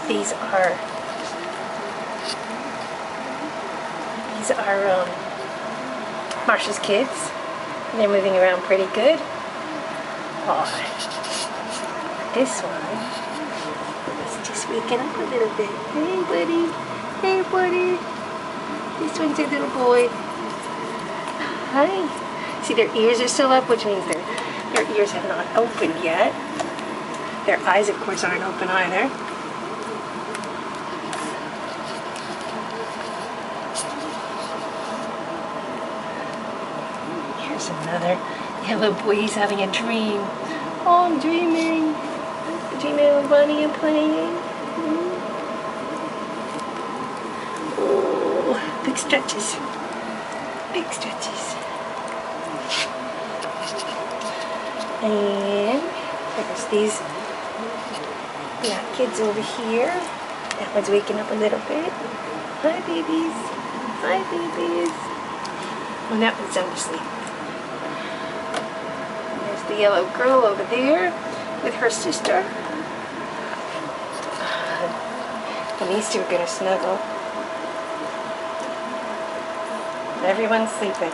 These are Marsha's kids. They're moving around pretty good. Oh, this one is just waking up a little bit. Hey, buddy. Hey, buddy. This one's a little boy. Hi. See, their ears are still up, which means their ears have not opened yet. Their eyes, of course, aren't open either. Here's another yellow boy. He's having a dream. Oh, I'm dreaming. Dreaming of Bunny and playing. Oh, big stretches. Big stretches. And there's these black kids over here. That one's waking up a little bit. Hi, babies. Hi, babies. And that one's sound asleep. There's the yellow girl over there with her sister. And these two are going to snuggle. Everyone's sleeping.